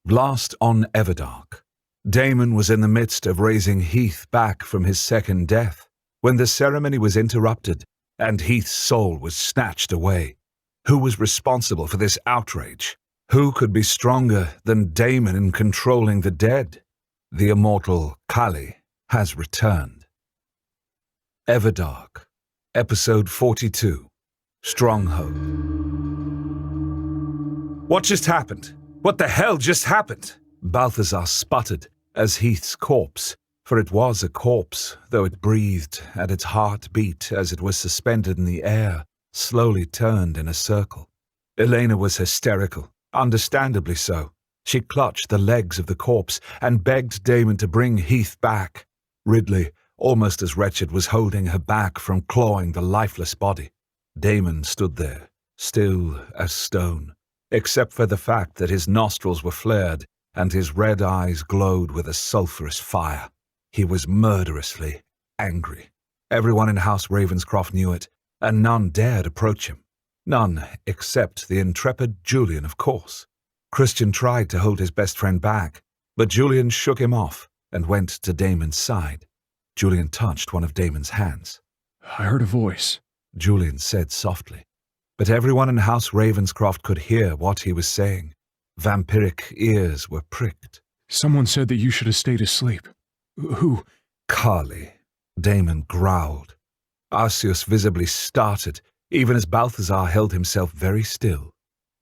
Blast on Everdark. Daemon was in the midst of raising Heath back from his second death when the ceremony was interrupted and Heath's soul was snatched away. Who was responsible for this outrage? Who could be stronger than Daemon in controlling the dead? The immortal Kaly has returned. Everdark, Episode 42, Stronghold. What just happened? What the hell just happened? Balthazar sputtered as Heath's corpse, for it was a corpse, though it breathed and its heart beat as it was suspended in the air, slowly turned in a circle. Elena was hysterical, understandably so. She clutched the legs of the corpse and begged Daemon to bring Heath back. Ridley, almost as wretched, was holding her back from clawing the lifeless body. Daemon stood there, still as stone, except for the fact that his nostrils were flared and his red eyes glowed with a sulphurous fire. He was murderously angry. Everyone in House Ravenscroft knew it, and none dared approach him. None except the intrepid Julian, of course. Christian tried to hold his best friend back, but Julian shook him off and went to Daemon's side. Julian touched one of Daemon's hands. "I heard a voice," Julian said softly, but everyone in House Ravenscroft could hear what he was saying. Vampiric ears were pricked. "Someone said that you should have stayed asleep. Who?" Kaly, Daemon growled. Arceus visibly started, even as Balthazar held himself very still.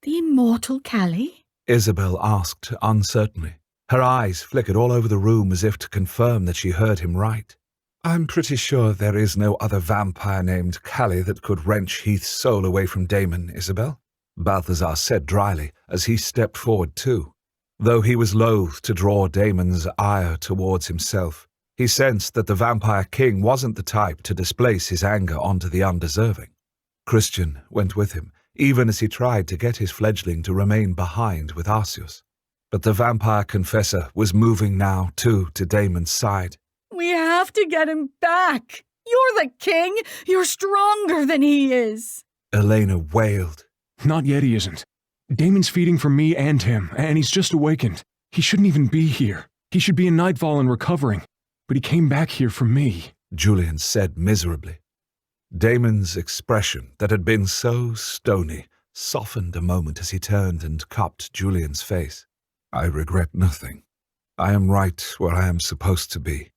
"The immortal Kaly?" Isabel asked uncertainly. Her eyes flickered all over the room as if to confirm that she heard him right. "I'm pretty sure there is no other vampire named Kaly that could wrench Heath's soul away from Daemon, Isabel," Balthazar said dryly as he stepped forward too. Though he was loath to draw Daemon's ire towards himself, he sensed that the Vampire King wasn't the type to displace his anger onto the undeserving. Christian went with him, even as he tried to get his fledgling to remain behind with Arceus. But the vampire confessor was moving now too to Daemon's side. "We have to get him back. You're the king. You're stronger than he is." Elena wailed. "Not yet, he isn't. Daemon's feeding from me and him, and he's just awakened. He shouldn't even be here. He should be in Nightfall and recovering. But he came back here for me," Julian said miserably. Daemon's expression, that had been so stony, softened a moment as he turned and cupped Julian's face. "I regret nothing. I am right where I am supposed to be."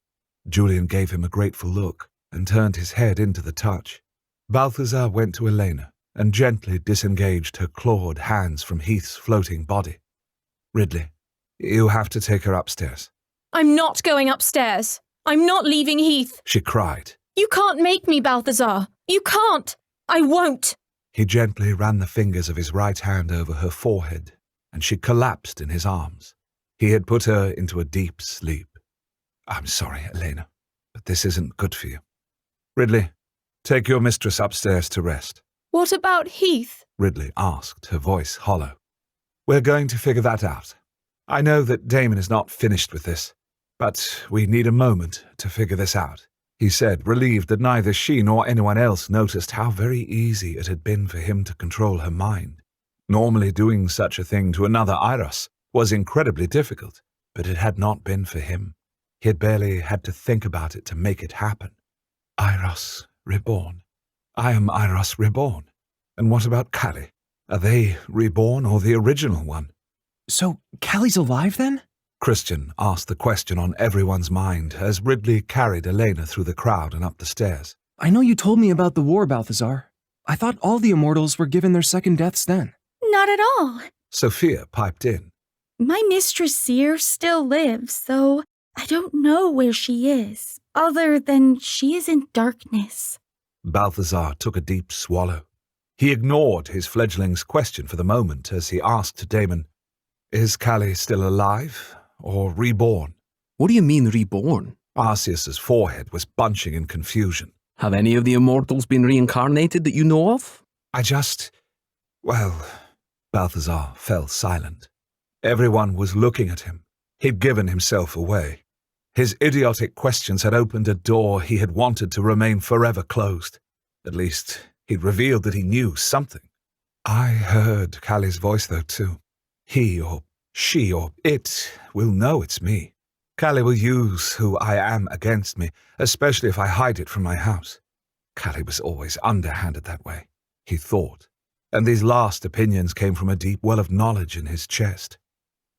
Julian gave him a grateful look and turned his head into the touch. Balthazar went to Elena and gently disengaged her clawed hands from Heath's floating body. "Ridley, you have to take her upstairs." "I'm not going upstairs. I'm not leaving Heath," she cried. "You can't make me, Balthazar. You can't. I won't." He gently ran the fingers of his right hand over her forehead, and she collapsed in his arms. He had put her into a deep sleep. "I'm sorry, Elena, but this isn't good for you. Ridley, take your mistress upstairs to rest." "What about Heath?" Ridley asked, her voice hollow. "We're going to figure that out. I know that Daemon is not finished with this, but we need a moment to figure this out," he said, relieved that neither she nor anyone else noticed how very easy it had been for him to control her mind. Normally doing such a thing to another Iros was incredibly difficult, but it had not been for him. He had barely had to think about it to make it happen. Iros reborn. I am Iros reborn. And what about Kaly? Are they reborn or the original one? "So, Kaly's alive then?" Christian asked the question on everyone's mind as Ridley carried Elena through the crowd and up the stairs. "I know you told me about the war, Balthazar. I thought all the immortals were given their second deaths then." "Not at all. Sophia piped in. My mistress Seer still lives, though I don't know where she is, other than she is in darkness." Balthazar took a deep swallow. He ignored his fledgling's question for the moment as he asked Daemon, "Is Kaly still alive or reborn?" "What do you mean reborn?" Arceus's forehead was bunching in confusion. "Have any of the immortals been reincarnated that you know of?" Well, Balthazar fell silent. Everyone was looking at him. He'd given himself away. His idiotic questions had opened a door he had wanted to remain forever closed. At least, he'd revealed that he knew something. I heard Kaly's voice, though, too. He, or She or it will know it's me. Kaly will use who I am against me, especially if I hide it from my house. Kaly was always underhanded that way, he thought, and these last opinions came from a deep well of knowledge in his chest.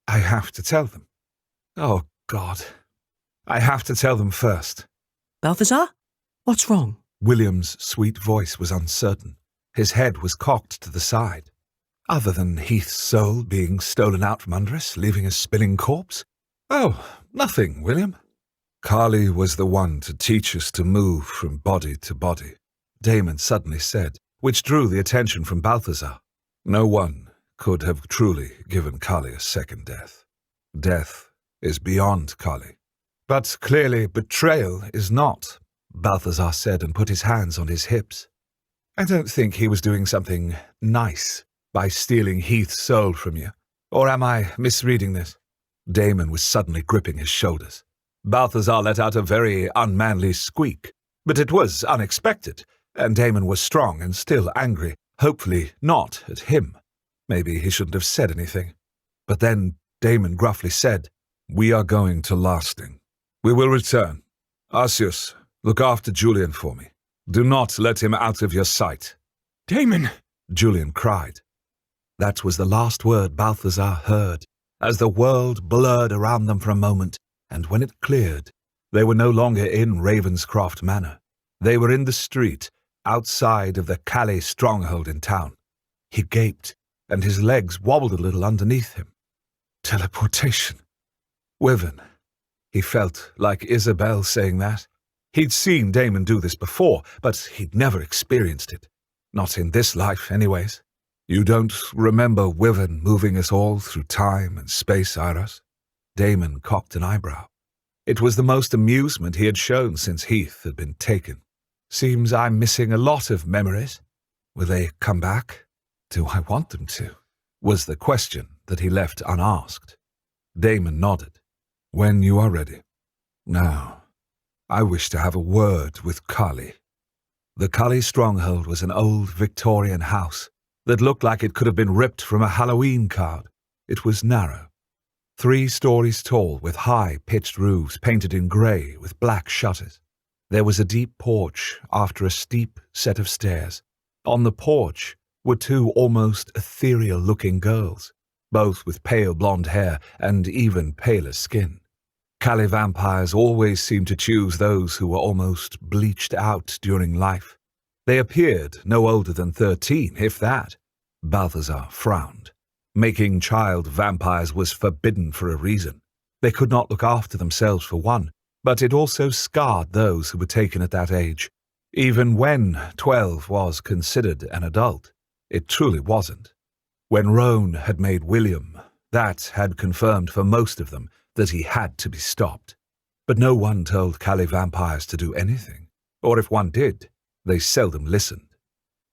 I have to tell them. Oh, God. I have to tell them first. Balthazar? What's wrong? William's sweet voice was uncertain. His head was cocked to the side. Other than Heath's soul being stolen out from under us, leaving a spilling corpse? Oh, nothing, William. Kaly was the one to teach us to move from body to body, Daemon suddenly said, which drew the attention from Balthazar. No one could have truly given Kaly a second death. Death is beyond Kaly. But clearly betrayal is not, Balthazar said and put his hands on his hips. I don't think he was doing something nice by stealing Heath's soul from you. Or am I misreading this? Daemon was suddenly gripping his shoulders. Balthazar let out a very unmanly squeak, but it was unexpected, and Daemon was strong and still angry, hopefully not at him. Maybe he shouldn't have said anything. But then Daemon gruffly said, "We are going to Lasting. We will return. Arceus, look after Julian for me. Do not let him out of your sight." Daemon! Julian cried. That was the last word Balthazar heard, as the world blurred around them for a moment, and when it cleared, they were no longer in Ravenscroft Manor. They were in the street, outside of the Cali stronghold in town. He gaped, and his legs wobbled a little underneath him. Teleportation. Wyvern. He felt like Isabel saying that. He'd seen Daemon do this before, but he'd never experienced it. Not in this life, anyways. You don't remember Wyvern moving us all through time and space, Iris? Daemon cocked an eyebrow. It was the most amusement he had shown since Heath had been taken. Seems I'm missing a lot of memories. Will they come back? Do I want them to? Was the question that he left unasked. Daemon nodded. When you are ready. Now, I wish to have a word with Kaly. The Cali stronghold was an old Victorian house that looked like it could have been ripped from a Halloween card. It was narrow, 3 stories tall with high pitched roofs painted in grey with black shutters. There was a deep porch after a steep set of stairs. On the porch were 2 almost ethereal-looking girls, both with pale blonde hair and even paler skin. Cali vampires always seemed to choose those who were almost bleached out during life. They appeared no older than 13, if that. Balthazar frowned. Making child vampires was forbidden for a reason. They could not look after themselves for one, but it also scarred those who were taken at that age. Even when 12 was considered an adult, it truly wasn't. When Roan had made William, that had confirmed for most of them that he had to be stopped. But no one told Cali vampires to do anything, or if one did, they seldom listened.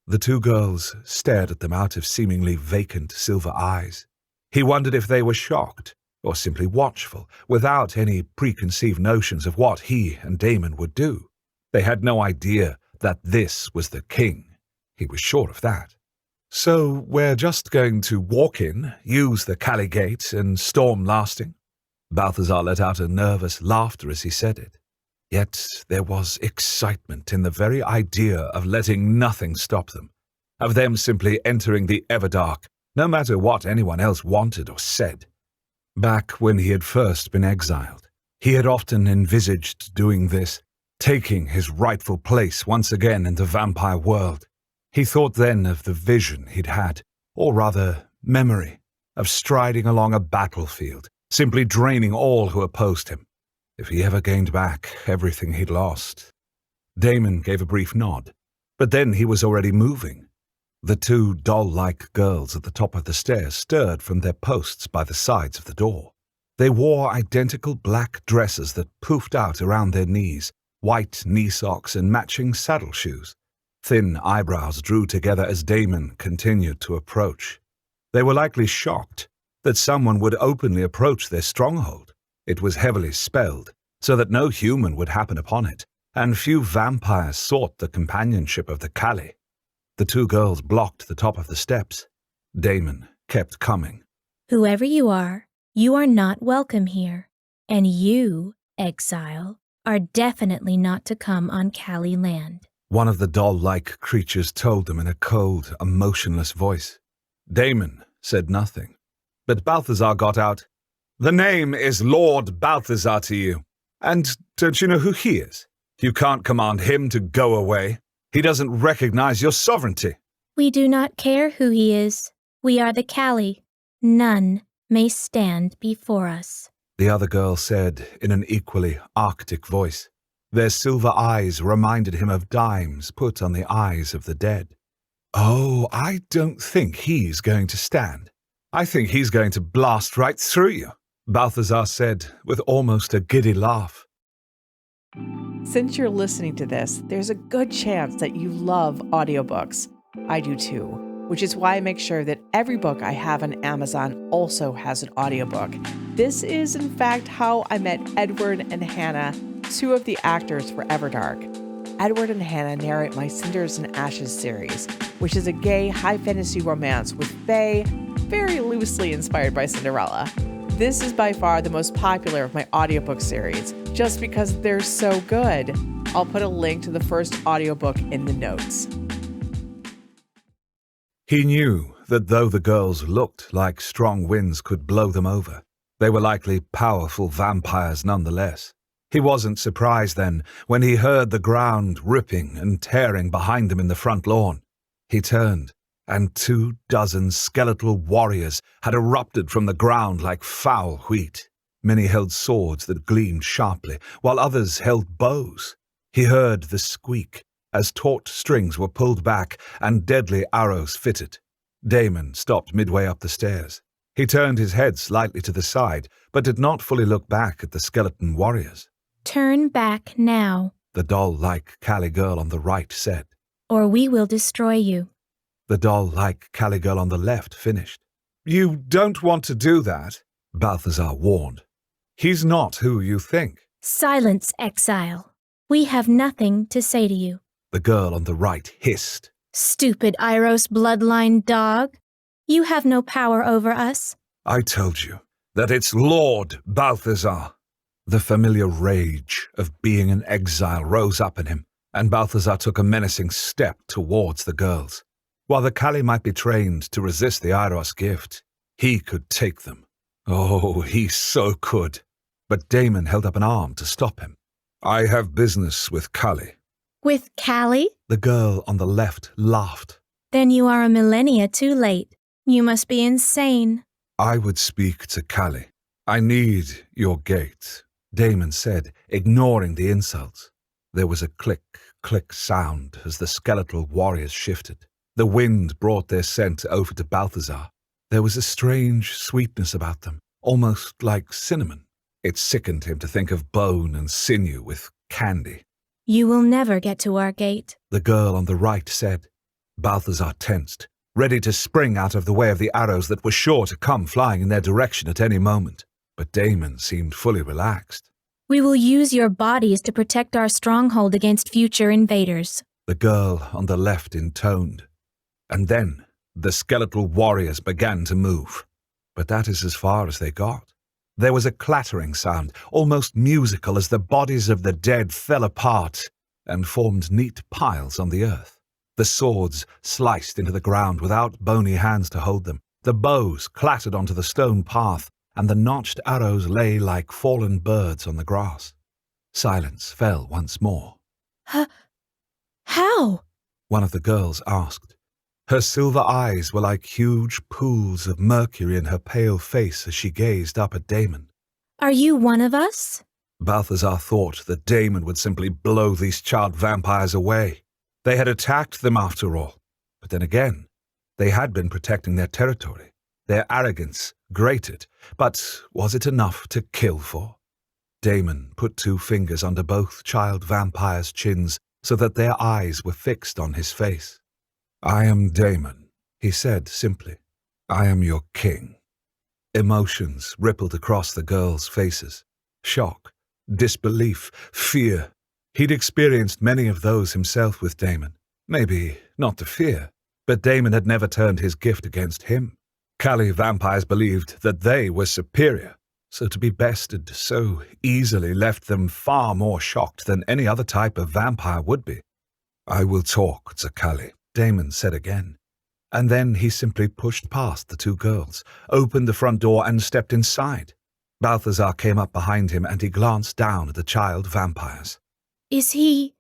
The 2 girls stared at them out of seemingly vacant silver eyes. He wondered if they were shocked, or simply watchful, without any preconceived notions of what he and Daemon would do. They had no idea that this was the king. He was sure of that. So we're just going to walk in, use the Cali gate, and storm Lasting? Balthazar let out a nervous laughter as he said it. Yet there was excitement in the very idea of letting nothing stop them, of them simply entering the Everdark, no matter what anyone else wanted or said. Back when he had first been exiled, he had often envisaged doing this, taking his rightful place once again in the vampire world. He thought then of the vision he'd had, or rather memory, of striding along a battlefield, simply draining all who opposed him. If he ever gained back everything he'd lost. Daemon gave a brief nod, but then he was already moving. The 2 doll-like girls at the top of the stairs stirred from their posts by the sides of the door. They wore identical black dresses that poofed out around their knees, white knee socks and matching saddle shoes. Thin eyebrows drew together as Daemon continued to approach. They were likely shocked that someone would openly approach their stronghold. It was heavily spelled, so that no human would happen upon it, and few vampires sought the companionship of the Cali. The 2 girls blocked the top of the steps. Daemon kept coming. Whoever you are, You are not welcome here, and you, exile, are definitely not to come on Cali land. One of the doll-like creatures told them in a cold, emotionless voice. Daemon said nothing, but Balthazar got out, "The name is Lord Balthazar to you, and don't you know who he is? You can't command him to go away. He doesn't recognize your sovereignty." We do not care who he is. We are the Cali. None may stand before us. The other girl said in an equally arctic voice. Their silver eyes reminded him of dimes put on the eyes of the dead. "Oh, I don't think he's going to stand. I think he's going to blast right through you," Balthazar said with almost a giddy laugh. Since you're listening to this, there's a good chance that you love audiobooks. I do too, which is why I make sure that every book I have on Amazon also has an audiobook. This is, in fact, how I met Edward and Hannah, two of the actors for Everdark. Edward and Hannah narrate my Cinders and Ashes series, which is a gay high fantasy romance with fae, very loosely inspired by Cinderella. This is by far the most popular of my audiobook series, just because they're so good. I'll put a link to the first audiobook in the notes. He knew that though the girls looked like strong winds could blow them over, they were likely powerful vampires nonetheless. He wasn't surprised then when he heard the ground ripping and tearing behind them in the front lawn. He turned, and 24 skeletal warriors had erupted from the ground like foul wheat. Many held swords that gleamed sharply, while others held bows. He heard the squeak as taut strings were pulled back and deadly arrows fitted. Daemon stopped midway up the stairs. He turned his head slightly to the side, but did not fully look back at the skeleton warriors. Turn back now, The doll-like Kaly girl on the right said. or we will destroy you. The doll-like Kaly girl on the left finished. "You don't want to do that," Balthazar warned. "He's not who you think." Silence, exile. We have nothing to say to you. The girl on the right hissed. Stupid Iros bloodline dog. You have no power over us. "I told you that it's Lord Balthazar." The familiar rage of being an exile rose up in him, and Balthazar took a menacing step towards the girls. While the Cali might be trained to resist the Iros gift, he could take them. Oh, he so could. But Daemon held up an arm to stop him. "I have business with Kaly." With Cali? The girl on the left laughed. Then you are a millennia too late. You must be insane. "I would speak to Kaly. I need your gate," Daemon said, ignoring the insults. There was a click sound as the skeletal warriors shifted. The wind brought their scent over to Balthazar. There was a strange sweetness about them, almost like cinnamon. It sickened him to think of bone and sinew with candy. You will never get to our gate. The girl on the right said. Balthazar tensed, ready to spring out of the way of the arrows that were sure to come flying in their direction at any moment. But Daemon seemed fully relaxed. We will use your bodies to protect our stronghold against future invaders. The girl on the left intoned. And then the skeletal warriors began to move. But that is as far as they got. There was a clattering sound, almost musical, as the bodies of the dead fell apart and formed neat piles on the earth. The swords sliced into the ground without bony hands to hold them. The bows clattered onto the stone path, and the notched arrows lay like fallen birds on the grass. Silence fell once more. How? One of the girls asked. Her silver eyes were like huge pools of mercury in her pale face as she gazed up at Daemon. Are you one of us? Balthazar thought that Daemon would simply blow these child vampires away. They had attacked them after all. But then again, they had been protecting their territory. Their arrogance grated, but was it enough to kill for? Daemon put 2 fingers under both child vampires' chins so that their eyes were fixed on his face. "I am Daemon," he said simply. "I am your king." Emotions rippled across the girls' faces. Shock, disbelief, fear. He'd experienced many of those himself with Daemon. Maybe not the fear, but Daemon had never turned his gift against him. Cali vampires believed that they were superior, so to be bested so easily left them far more shocked than any other type of vampire would be. "I will talk to Kaly," Daemon said again. And then he simply pushed past the two girls, opened the front door and stepped inside. Balthazar came up behind him and he glanced down at the child vampires. Is he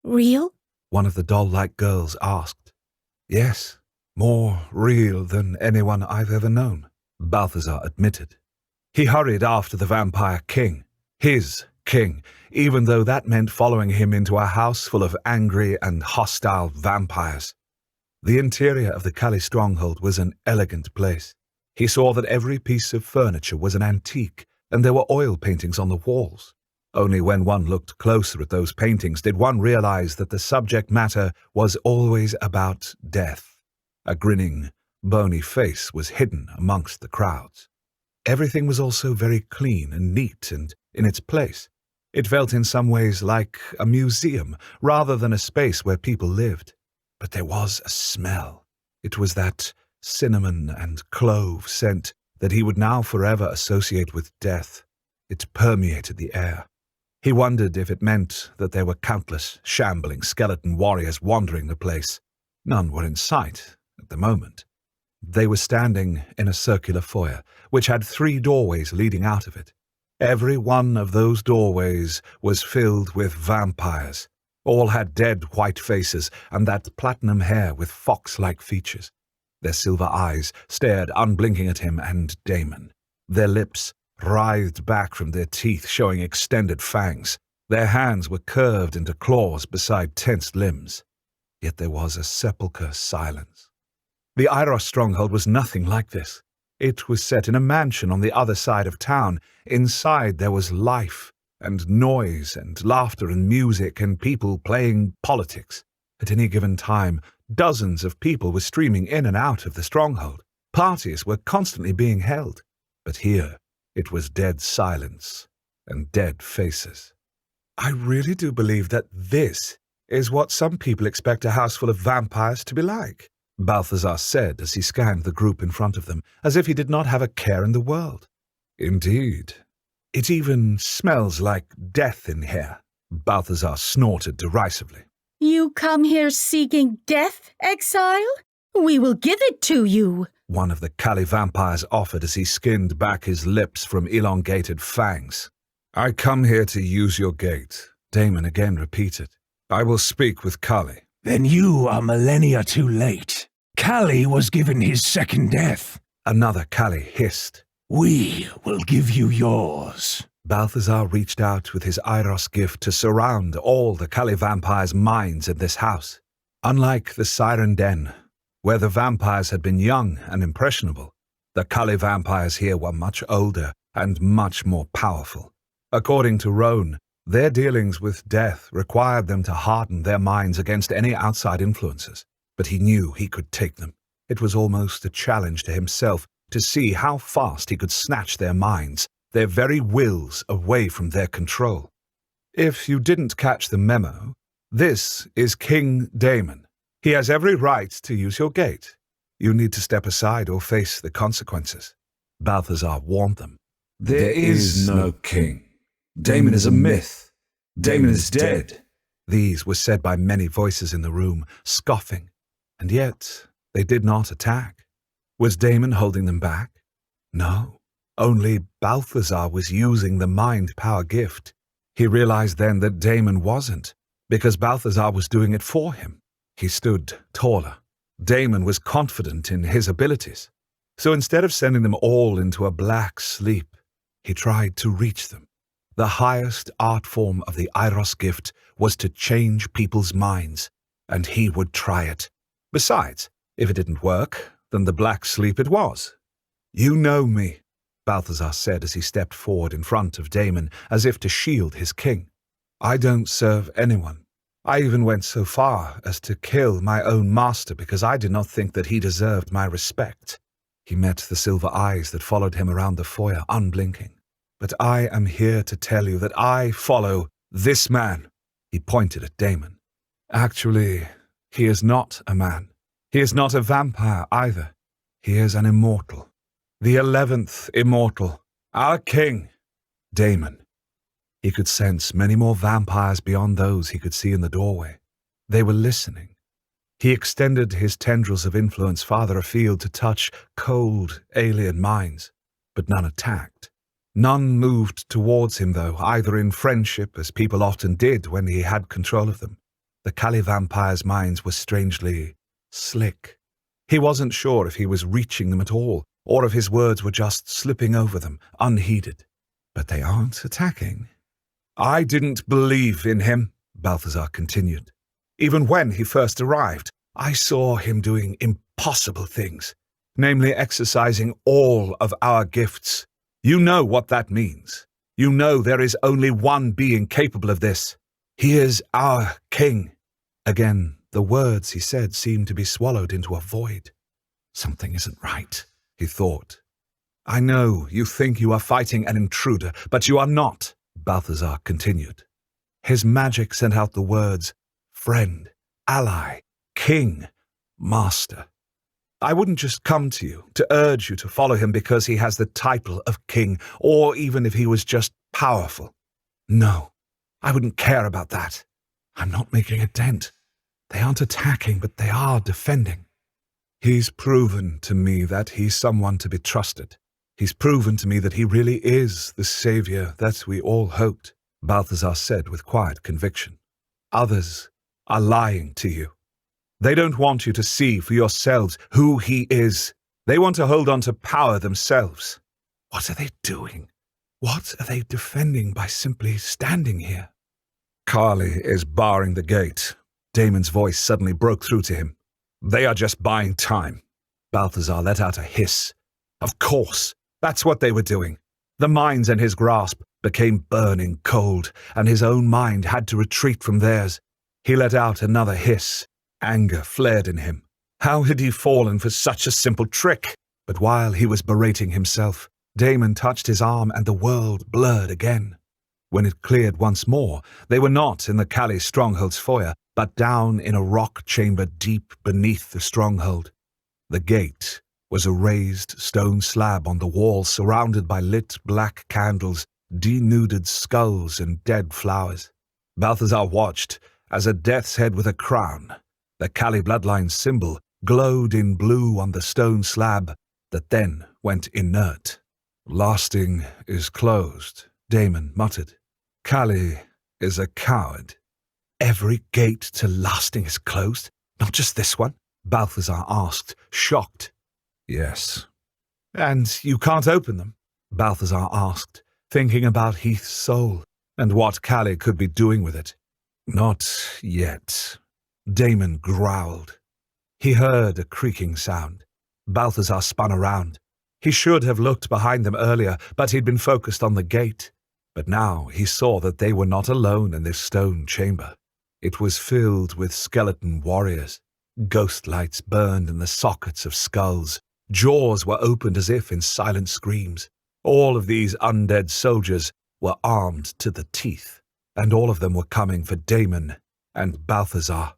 real? One of the doll-like girls asked. "Yes, more real than anyone I've ever known," Balthazar admitted. He hurried after the vampire king, his king, even though that meant following him into a house full of angry and hostile vampires. The interior of the Cali stronghold was an elegant place. He saw that every piece of furniture was an antique, and there were oil paintings on the walls. Only when one looked closer at those paintings did one realize that the subject matter was always about death. A grinning, bony face was hidden amongst the crowds. Everything was also very clean and neat and in its place. It felt in some ways like a museum rather than a space where people lived. But there was a smell. It was that cinnamon and clove scent that he would now forever associate with death. It permeated the air. He wondered if it meant that there were countless shambling skeleton warriors wandering the place. None were in sight at the moment. They were standing in a circular foyer, which had 3 doorways leading out of it. Every one of those doorways was filled with vampires. All had dead white faces and that platinum hair with fox-like features. Their silver eyes stared unblinking at him and Daemon. Their lips writhed back from their teeth, showing extended fangs. Their hands were curved into claws beside tensed limbs. Yet there was a sepulchre silence. The Iros stronghold was nothing like this. It was set in a mansion on the other side of town. Inside there was life and noise and laughter and music and people playing politics. At any given time, dozens of people were streaming in and out of the stronghold. Parties were constantly being held. But here, it was dead silence and dead faces. "I really do believe that this is what some people expect a house full of vampires to be like," Balthazar said as he scanned the group in front of them, as if he did not have a care in the world. "Indeed. It even smells like death in here," Balthazar snorted derisively. You come here seeking death, exile? We will give it to you, One of the Cali vampires offered as he skinned back his lips from elongated fangs. "I come here to use your gate," Daemon again repeated. "I will speak with Kaly." "Then you are millennia too late. Kaly was given his second death. Another Kaly hissed. We will give you yours." Balthazar reached out with his Iros gift to surround all the Kaly vampires' minds in this house. Unlike the Siren Den, where the vampires had been young and impressionable, the Kaly vampires here were much older and much more powerful. According to Roan, their dealings with death required them to harden their minds against any outside influences, but he knew he could take them. It was almost a challenge to himself to see how fast he could snatch their minds, their very wills, away from their control. If you didn't catch the memo, this is King Daemon. He has every right to use your gate. You need to step aside or face the consequences. Balthazar warned them. There is no king. Daemon is a myth. Daemon is dead. These were said by many voices in the room, scoffing, and yet they did not attack. Was Daemon holding them back? No, only Balthazar was using the mind power gift. He realized then that Daemon wasn't, because Balthazar was doing it for him. He stood taller. Daemon was confident in his abilities. So instead of sending them all into a black sleep, he tried to reach them. The highest art form of the Iros gift was to change people's minds, and he would try it. Besides, if it didn't work, then the black sleep it was. "You know me," Balthazar said as he stepped forward in front of Daemon as if to shield his king. "I don't serve anyone. I even went so far as to kill my own master because I did not think that he deserved my respect." He met the silver eyes that followed him around the foyer, unblinking. "But I am here to tell you that I follow this man." He pointed at Daemon. "Actually, he is not a man. He is not a vampire either. He is an immortal. The 11th immortal. Our king. Daemon. He could sense many more vampires beyond those he could see in the doorway. They were listening. He extended his tendrils of influence farther afield to touch cold, alien minds, but none attacked. None moved towards him, though, either in friendship, as people often did when he had control of them. The Cali vampires' minds were strangely slick. He wasn't sure if he was reaching them at all, or if his words were just slipping over them, unheeded. But they aren't attacking. I didn't believe in him, Balthazar continued. Even when he first arrived, I saw him doing impossible things, namely exercising all of our gifts. You know what that means. You know there is only one being capable of this. He is our king. Again, the words he said seemed to be swallowed into a void. Something isn't right, he thought. I know you think you are fighting an intruder, but you are not, Balthazar continued. His magic sent out the words, friend, ally, king, master. I wouldn't just come to you to urge you to follow him because he has the title of king, or even if he was just powerful. No, I wouldn't care about that. I'm not making a dent. They aren't attacking, but they are defending. He's proven to me that he's someone to be trusted. He's proven to me that he really is the savior that we all hoped, Balthazar said with quiet conviction. Others are lying to you. They don't want you to see for yourselves who he is. They want to hold on to power themselves. What are they doing? What are they defending by simply standing here? Kaly is barring the gate. Daemon's voice suddenly broke through to him. They are just buying time. Balthazar let out a hiss. Of course, that's what they were doing. The mines in his grasp became burning cold, and his own mind had to retreat from theirs. He let out another hiss. Anger flared in him. How had he fallen for such a simple trick? But while he was berating himself, Daemon touched his arm and the world blurred again. When it cleared once more, they were not in the Kaly Stronghold's foyer, but down in a rock chamber deep beneath the stronghold. The gate was a raised stone slab on the wall surrounded by lit black candles, denuded skulls and dead flowers. Balthazar watched as a death's head with a crown, the Kaly bloodline symbol, glowed in blue on the stone slab that then went inert. Lasting is closed, Daemon muttered. Kaly is a coward. Every gate to Lasting is closed? Not just this one? Balthazar asked, shocked. Yes. And you can't open them? Balthazar asked, thinking about Heath's soul and what Kaly could be doing with it. Not yet. Daemon growled. He heard a creaking sound. Balthazar spun around. He should have looked behind them earlier, but he'd been focused on the gate. But now he saw that they were not alone in this stone chamber. It was filled with skeleton warriors. Ghost lights burned in the sockets of skulls. Jaws were opened as if in silent screams. All of these undead soldiers were armed to the teeth, and all of them were coming for Daemon and Balthazar.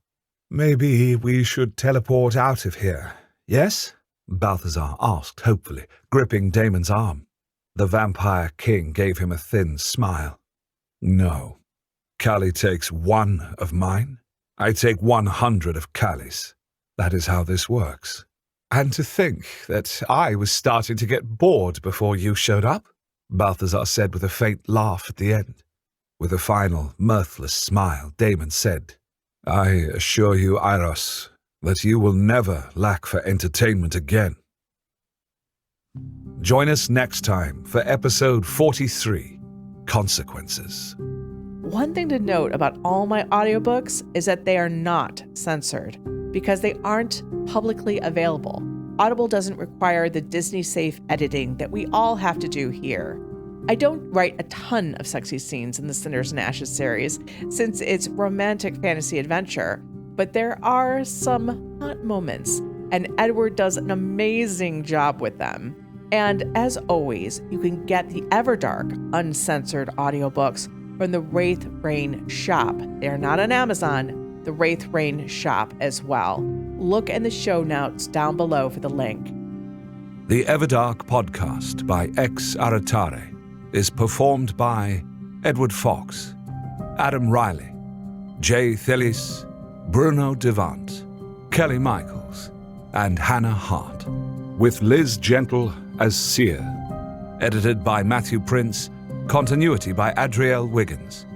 Maybe we should teleport out of here, yes? Balthazar asked hopefully, gripping Daemon's arm. The vampire king gave him a thin smile. No. Kaly takes one of mine. I take 100 of Kaly's. That is how this works. And to think that I was starting to get bored before you showed up, Balthazar said with a faint laugh at the end. With a final, mirthless smile, Daemon said, I assure you, Iros, that you will never lack for entertainment again. Join us next time for episode 43, Consequences. One thing to note about all my audiobooks is that they are not censored because they aren't publicly available. Audible doesn't require the Disney-safe editing that we all have to do here. I don't write a ton of sexy scenes in the Cinders and Ashes series since it's romantic fantasy adventure, but there are some hot moments, and Edward does an amazing job with them. And as always, you can get the Everdark uncensored audiobooks from the Wraith Rain shop. They are not on Amazon, the Wraith Rain shop as well. Look in the show notes down below for the link. The Everdark podcast by Ex Aratare is performed by Edward Fox, Adam Riley, Jay Thillis, Bruno Devant, Kelly Michaels, and Hannah Hart, with Liz Gentle as Seer. Edited by Matthew Prince, continuity by Adrielle Wiggins.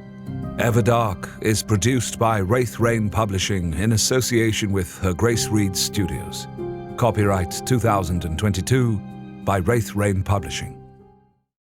Everdark is produced by Wraith Rain Publishing in association with Her Grace Reed Studios. Copyright 2022 by Wraith Rain Publishing.